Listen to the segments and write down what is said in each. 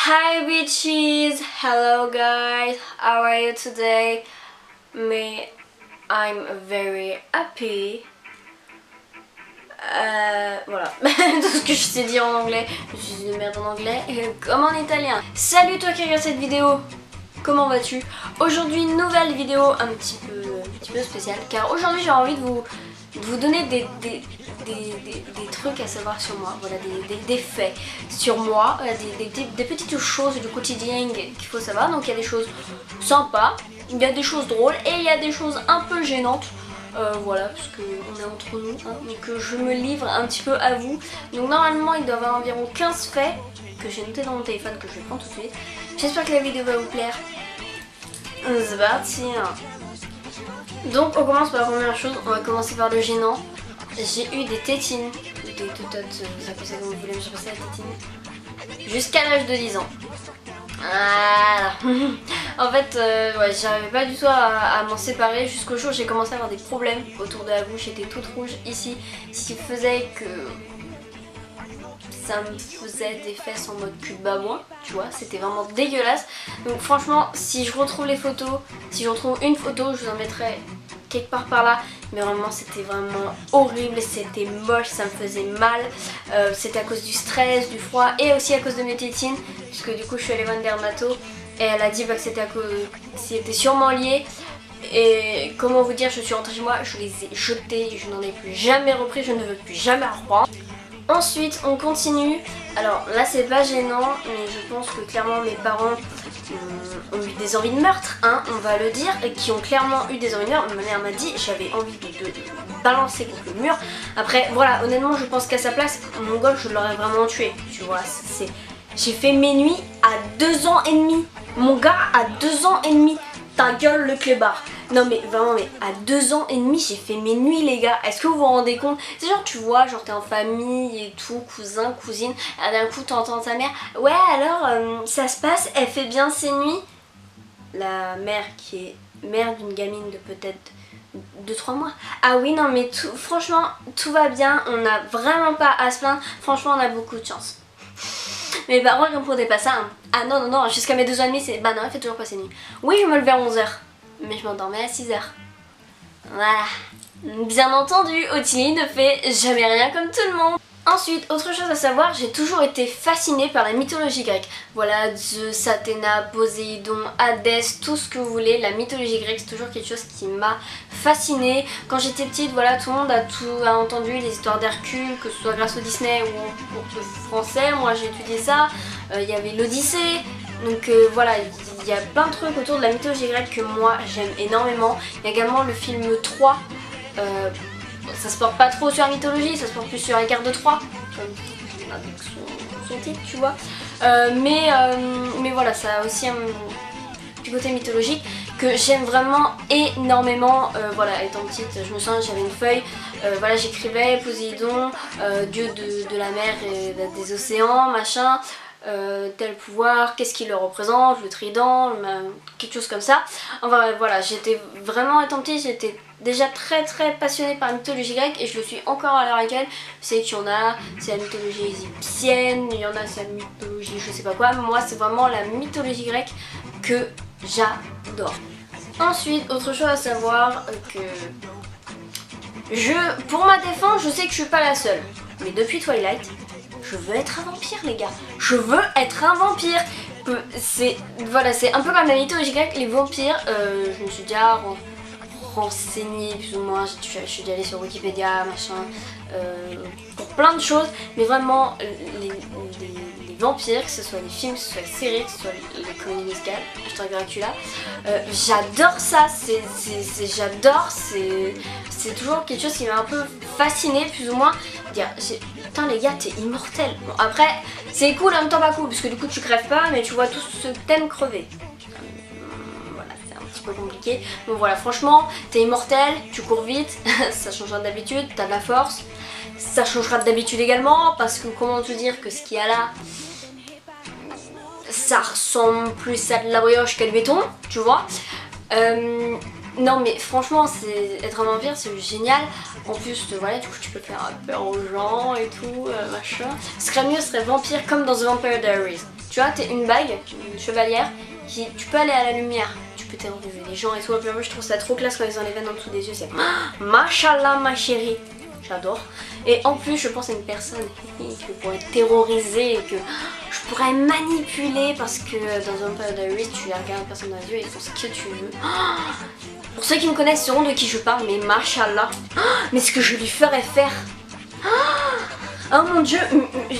Hi bitches, hello guys, how are you today? Me, I'm very happy. Voilà, tout ce que je sais dire en anglais, je suis une merde en anglais, comme en italien. Salut toi qui regarde cette vidéo, comment vas-tu? Aujourd'hui, nouvelle vidéo un petit peu spéciale, car aujourd'hui j'ai envie de vous donner des trucs à savoir sur moi, voilà, des faits sur moi, des petites choses du quotidien qu'il faut savoir. Donc il y a des choses sympas, il y a des choses drôles et il y a des choses un peu gênantes. Voilà, parce qu'on est entre nous, hein, mais que je me livre un petit peu à vous. Donc normalement il doit y avoir environ 15 faits que j'ai noté dans mon téléphone, que je vais prendre tout de suite. J'espère que la vidéo va vous plaire. C'est parti. Donc on commence par la première chose, on va commencer par le gênant. J'ai eu des tétines, des tototes, vous appelez ça comme vous voulez, mais j'ai passé la tétine jusqu'à l'âge de 10 ans. Voilà. En fait, ouais, j'arrivais pas du tout à m'en séparer jusqu'au jour où j'ai commencé à avoir des problèmes autour de la bouche. J'étais toute rouge ici, ce qui faisait que ça me faisait des fesses en mode cul de babouin, tu vois, c'était vraiment dégueulasse. Donc franchement, si je retrouve les photos, si je retrouve une photo, je vous en mettrai quelque part par là. Mais vraiment c'était vraiment horrible, c'était moche, ça me faisait mal. C'était à cause du stress, du froid et aussi à cause de mes tétines, puisque du coup je suis allée voir une dermato et elle a dit bah, que c'était sûrement lié. Et comment vous dire, je suis rentrée chez moi, je les ai jetées, je n'en ai plus jamais repris, je ne veux plus jamais en reprendre. Ensuite on continue, alors là c'est pas gênant mais je pense que clairement mes parents ont eu des envies de meurtre, hein, on va le dire, et qui ont clairement eu des envies de meurtre. Ma mère m'a dit j'avais envie de balancer contre le mur. Après voilà, honnêtement je pense qu'à sa place mon gosse je l'aurais vraiment tué, tu vois. J'ai fait mes nuits à 2 ans et demi, mon gars à 2 ans et demi, ta gueule le clébard. Non mais vraiment, mais à 2 ans et demi j'ai fait mes nuits les gars, est-ce que vous vous rendez compte? C'est genre tu vois, genre t'es en famille et tout, cousin, cousine, et d'un coup t'entends ta mère, ouais alors ça se passe, elle fait bien ses nuits. La mère qui est mère d'une gamine de peut-être 2-3 mois. Ah oui non mais franchement tout va bien, on n'a vraiment pas à se plaindre, franchement on a beaucoup de chance. Mes parents ils comprenaient pas ça, hein. Ah non non non, jusqu'à mes 2 ans et demi c'est, bah non elle fait toujours pas ses nuits. Oui je me levais à 11h. Mais je m'endormais à 6h. Voilà. Bien entendu, Ottilie ne fait jamais rien comme tout le monde. Ensuite, autre chose à savoir, j'ai toujours été fascinée par la mythologie grecque. Voilà, Zeus, Athéna, Poséidon, Hadès, tout ce que vous voulez. La mythologie grecque, c'est toujours quelque chose qui m'a fascinée. Quand j'étais petite, voilà, tout le monde a entendu les histoires d'Hercule, que ce soit grâce au Disney ou au français. Moi, j'ai étudié ça. Il y avait l'Odyssée. Donc voilà, il y a plein de trucs autour de la mythologie grecque que moi j'aime énormément. Il y a également le film 3. Ça se porte pas trop sur la mythologie, ça se porte plus sur la guerre de Troie, comme avec son titre, tu vois. Mais voilà, ça a aussi un petit côté mythologique que j'aime vraiment énormément. Voilà, étant petite, je me souviens, j'avais une feuille, voilà, j'écrivais Poséidon, dieu de la mer et des océans, machin. Tel pouvoir, qu'est-ce qui le représente, le trident, quelque chose comme ça. Enfin voilà, j'étais vraiment, étant petite, j'étais déjà très passionnée par la mythologie grecque et je le suis encore à l'heure actuelle. C'est qu'il y en a, c'est la mythologie égyptienne, il y en a, c'est la mythologie je sais pas quoi. Moi c'est vraiment la mythologie grecque que j'adore. Ensuite, autre chose à savoir, que pour ma défense, je sais que je suis pas la seule, mais depuis Twilight, je veux être un vampire les gars, je veux être un vampire. Voilà, c'est un peu comme la mythologie grecque, les vampires, je me suis déjà renseignée plus ou moins, je suis déjà allée sur Wikipédia, machin, pour plein de choses, mais vraiment les vampires, que ce soit les films, que ce soit les séries, que ce soit les comédies musicales, hashtag Dracula, j'adore ça, j'adore, c'est toujours quelque chose qui m'a un peu fascinée plus ou moins, dire putain les gars t'es immortel. Bon après c'est cool en même temps pas cool parce que du coup tu crèves pas mais tu vois tout ce que t'aimes crever. Voilà, c'est un petit peu compliqué. Bon voilà, franchement t'es immortel, tu cours vite, ça changera d'habitude, t'as de la force, ça changera d'habitude également parce que comment te dire que ce qu'il y a là ça ressemble plus à de la brioche qu'à du béton, tu vois. Non mais franchement être un vampire c'est génial. En plus voilà, du coup tu peux faire peur aux gens et tout, machin. Ce qui serait mieux serait vampire comme dans The Vampire Diaries. tu vois, t'es une bague, une chevalière, tu peux aller à la lumière, tu peux terroriser les gens et tout. Moi je trouve ça trop classe quand ils ont les veines en dessous des yeux, c'est Machallah ma chérie, j'adore. Et en plus je pense à une personne que je pourrais terroriser et que je pourrais manipuler parce que dans Vampire Diaries tu regardes la personne dans les yeux et ils font ce que tu veux. Pour ceux qui me connaissent sauront de qui je parle, mais Machallah, mais ce que je lui ferais faire. Oh mon dieu,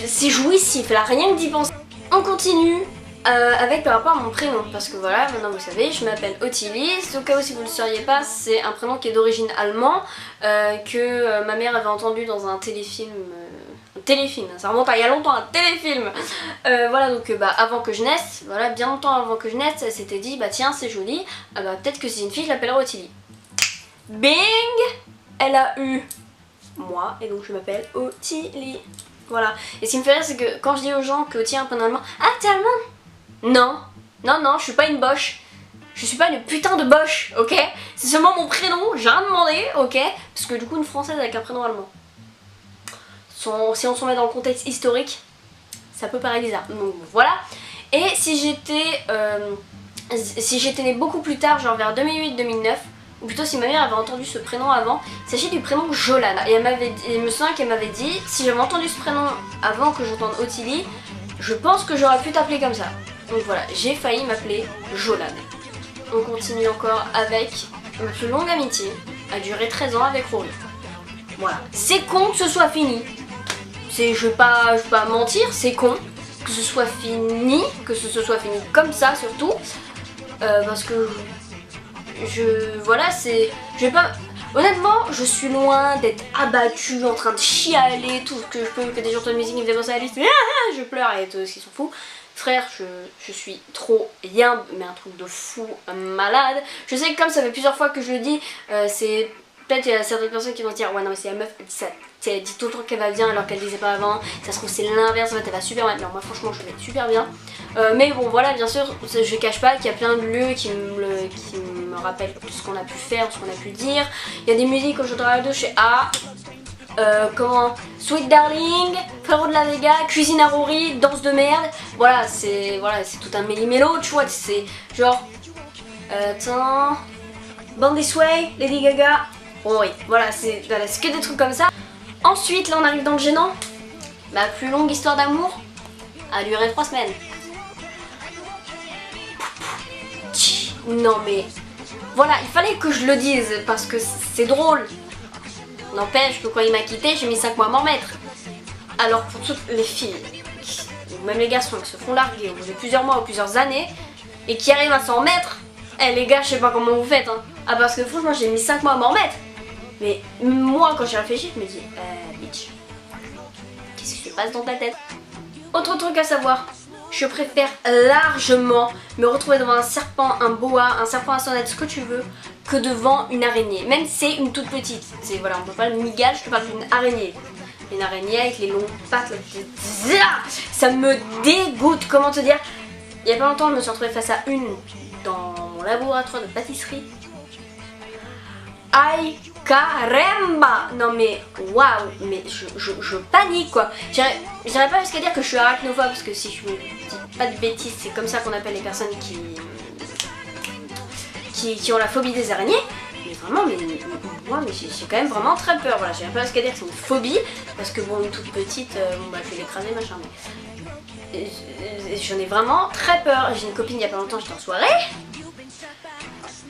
c'est jouissif là, rien que d'y penser. On continue avec par rapport à mon prénom, parce que voilà, maintenant vous savez, je m'appelle Ottilie. Au cas où si vous ne le sauriez pas, c'est un prénom qui est d'origine allemand, que ma mère avait entendu dans un téléfilm. Ça remonte à il y a longtemps, un téléfilm. Voilà, donc avant que je naisse, voilà, bien longtemps avant que je naisse, elle s'était dit, bah tiens c'est joli, peut-être que c'est une fille, je l'appellerai Ottilie. Bing, elle a eu moi, et donc je m'appelle Ottilie. Voilà. Et ce qui me fait rire, c'est que quand je dis aux gens que Ottilie a un prénom allemand, ah t'es allemand? Non, non, non, je suis pas une boche. Je suis pas une putain de boche, ok? C'est seulement mon prénom, j'ai rien demandé, ok? Parce que du coup, une française avec un prénom allemand. Si on se met dans le contexte historique, ça peut paraître bizarre. Donc voilà. Et si j'étais née beaucoup plus tard, genre vers 2008-2009, ou plutôt si ma mère avait entendu ce prénom avant, il s'agit du prénom Jolane. Et il me semble qu'elle m'avait dit, si j'avais entendu ce prénom avant que j'entende Ottilie, je pense que j'aurais pu t'appeler comme ça. Donc voilà, j'ai failli m'appeler Jolane. On continue encore avec ma plus longue amitié, a duré 13 ans avec Rory. Voilà, c'est con que ce soit fini. Je vais pas mentir, c'est con que ce soit fini, comme ça surtout, parce que je vais pas. Honnêtement, je suis loin d'être abattue, en train de chialer, tout ce que je peux, que des gens de musique me faisaient penser à la liste, je pleure et tout ce qui s'en fout. Frère, je suis trop bien, mais un truc de fou, malade. Je sais que comme ça fait plusieurs fois que je le dis, c'est peut-être il y a certaines personnes qui vont dire ouais non mais c'est la meuf, elle dit ça, elle dit tout le temps qu'elle va bien alors qu'elle disait pas avant. Ça se trouve c'est l'inverse, en fait elle va super bien. Non moi franchement je vais super bien. Mais bon voilà, bien sûr, je cache pas qu'il y a plein de lieux qui me rappellent tout ce qu'on a pu faire, ce qu'on a pu dire. Il y a des musiques quand je travaille de chez A. Sweet Darling, Frérot de la Vega, Cuisine à Rory, Danse de merde. Voilà, c'est tout un méli-mélo, tu vois, c'est genre attends, Born This Way, Lady Gaga. Bon oui, voilà, c'est que des trucs comme ça. Ensuite, là on arrive dans le gênant. Ma plus longue histoire d'amour a duré 3 semaines. Non mais voilà, il fallait que je le dise parce que c'est drôle. N'empêche que quand il m'a quitté, j'ai mis 5 mois à m'en remettre. Alors pour toutes les filles, ou même les garçons qui se font larguer au bout de plusieurs mois ou plusieurs années, et qui arrivent à s'en remettre, les gars, je sais pas comment vous faites, hein. Ah parce que franchement j'ai mis 5 mois à m'en remettre. Mais moi quand j'ai réfléchi, je me dis, bitch, qu'est-ce qui se passe dans ta tête? Autre truc à savoir, je préfère largement me retrouver devant un serpent, un boa, un serpent à sonnette, ce que tu veux, que devant une araignée. Même si c'est une toute petite. C'est voilà, on peut pas le migale, je te parle d'une araignée. Une araignée avec les longues pattes, là, ça me dégoûte. Comment te dire? Il y a pas longtemps, je me suis retrouvée face à une dans mon laboratoire de pâtisserie. Aïe caramba! Non mais waouh, mais je panique quoi. J'irais pas jusqu'à dire que je suis arachnophobe parce que si je me dis pas de bêtises, c'est comme ça qu'on appelle les personnes qui ont la phobie des araignées. Mais vraiment, moi j'ai quand même vraiment très peur. Voilà, j'irais pas jusqu'à dire que c'est une phobie parce que bon, une toute petite, je vais l'écraser machin. Mais j'en ai vraiment très peur. J'ai une copine il y a pas longtemps, j'étais en soirée.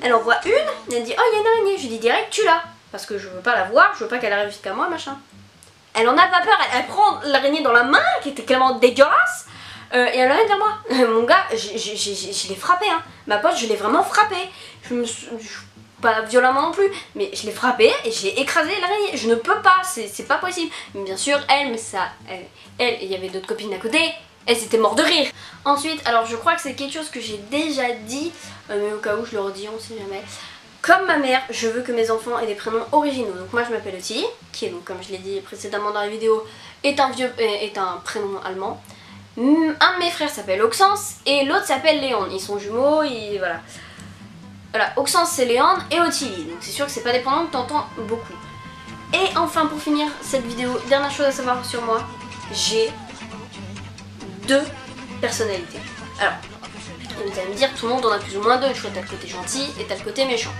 Elle en voit une, elle dit oh il y a une araignée, je lui dis direct tu l'as. Parce que je veux pas la voir, je veux pas qu'elle arrive jusqu'à moi machin. Elle en a pas peur, elle prend l'araignée dans la main qui était clairement dégueulasse et elle l'amène vers moi. Mon gars, je l'ai frappé hein. Ma pote je l'ai vraiment frappé. Pas violemment non plus, mais je l'ai frappé et j'ai écrasé l'araignée. Je ne peux pas, c'est pas possible. Mais bien sûr elle, il y avait d'autres copines à côté. Elle s'était mort de rire. Ensuite, alors je crois que c'est quelque chose que j'ai déjà dit, mais au cas où je le redis, on sait jamais. Comme ma mère, je veux que mes enfants aient des prénoms originaux. Donc moi je m'appelle Ottilie, qui est donc comme je l'ai dit précédemment dans la vidéo, est un prénom allemand. Un de mes frères s'appelle Oxens et l'autre s'appelle Léon. Ils sont jumeaux, voilà. Voilà, Oxens c'est Léon et Ottilie. Donc c'est sûr que c'est pas des prénoms que t'entends beaucoup. Et enfin pour finir cette vidéo, dernière chose à savoir sur moi, j'ai 2 personnalité. Alors, vous allez me dire, tout le monde en a plus ou moins deux, tu vois, t'as le côté gentil et t'as le côté méchant.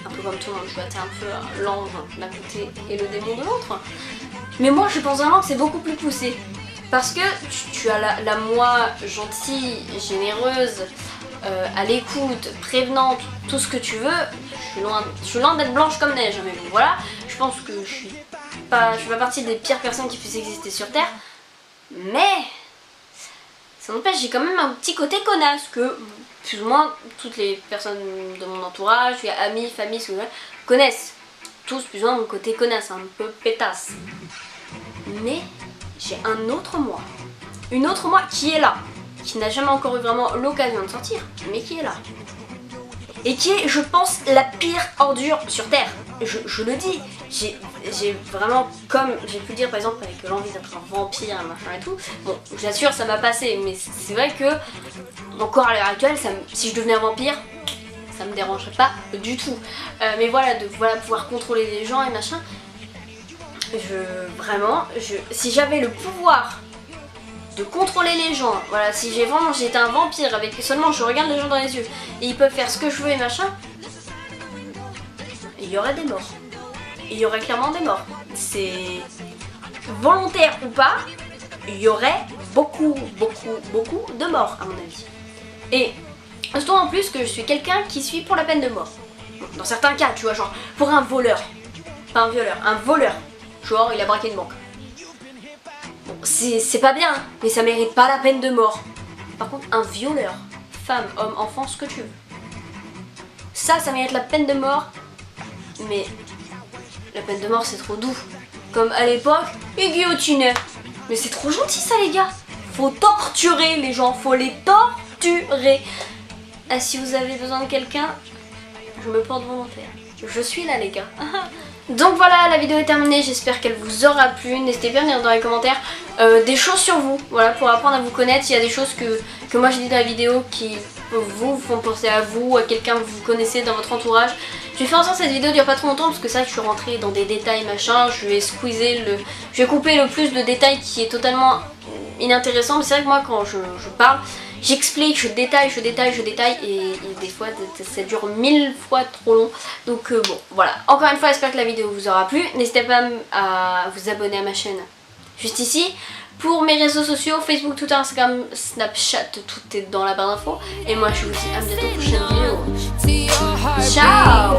Un peu comme tout le monde, tu vois, t'es un peu l'ange d'un côté et le démon de l'autre. Mais moi, je pense vraiment que c'est beaucoup plus poussé. Parce que tu as la moi gentille, généreuse, à l'écoute, prévenante, tout ce que tu veux. Je suis loin d'être blanche comme neige, mais bon, voilà. Je pense que je fais pas partie des pires personnes qui puissent exister sur Terre. Mais ça n'empêche, j'ai quand même un petit côté connasse que plus ou moins toutes les personnes de mon entourage, amis, famille, ce que connaissent. Tous plus ou moins mon côté connasse, un peu pétasse. Mais j'ai un autre moi. Une autre moi qui est là. Qui n'a jamais encore eu vraiment l'occasion de sortir, mais qui est là. Et qui est, je pense, la pire ordure sur Terre. Je le dis. J'ai vraiment, comme j'ai pu le dire par exemple avec l'envie d'être un vampire, machin et tout. Bon, j'assure, ça m'a passé, mais c'est vrai que, encore à l'heure actuelle, si je devenais un vampire, ça me dérangerait pas du tout. Mais voilà, de pouvoir contrôler les gens et machin. Si j'avais le pouvoir de contrôler les gens, voilà, si j'étais un vampire avec seulement je regarde les gens dans les yeux et ils peuvent faire ce que je veux et machin, il y aurait des morts. Il y aurait clairement des morts. C'est volontaire ou pas, il y aurait beaucoup de morts à mon avis. Et surtout en plus que je suis quelqu'un qui suis pour la peine de mort. Dans certains cas, tu vois, genre pour un voleur, pas un violeur, un voleur. Genre il a braqué une banque. Bon, c'est pas bien, mais ça mérite pas la peine de mort. Par contre, un violeur, femme, homme, enfant, ce que tu veux. Ça mérite la peine de mort. Mais la peine de mort c'est trop doux. Comme à l'époque, ils guillotinaient. Mais c'est trop gentil ça les gars. Faut torturer les gens, faut les torturer. Ah, si vous avez besoin de quelqu'un, je me porte volontaire. Je suis là les gars. Donc voilà, la vidéo est terminée, j'espère qu'elle vous aura plu. N'hésitez pas à me dire dans les commentaires des choses sur vous, voilà, pour apprendre à vous connaître. S'il y a des choses que moi j'ai dit dans la vidéo qui vous font penser à vous, à quelqu'un que vous connaissez dans votre entourage. Je vais faire en sorte que cette vidéo dure pas trop longtemps parce que ça, je suis rentrée dans des détails machin. Je vais couper le plus de détails qui est totalement inintéressant. Mais c'est vrai que moi quand je parle, j'explique, je détaille et des fois ça dure 1000 fois trop long. Donc bon, voilà. Encore une fois, j'espère que la vidéo vous aura plu. N'hésitez pas à vous abonner à ma chaîne juste ici. Pour mes réseaux sociaux, Facebook, Twitter, Instagram, Snapchat, tout est dans la barre d'infos. Et moi je vous dis à bientôt pour une prochaine vidéo. Ciao!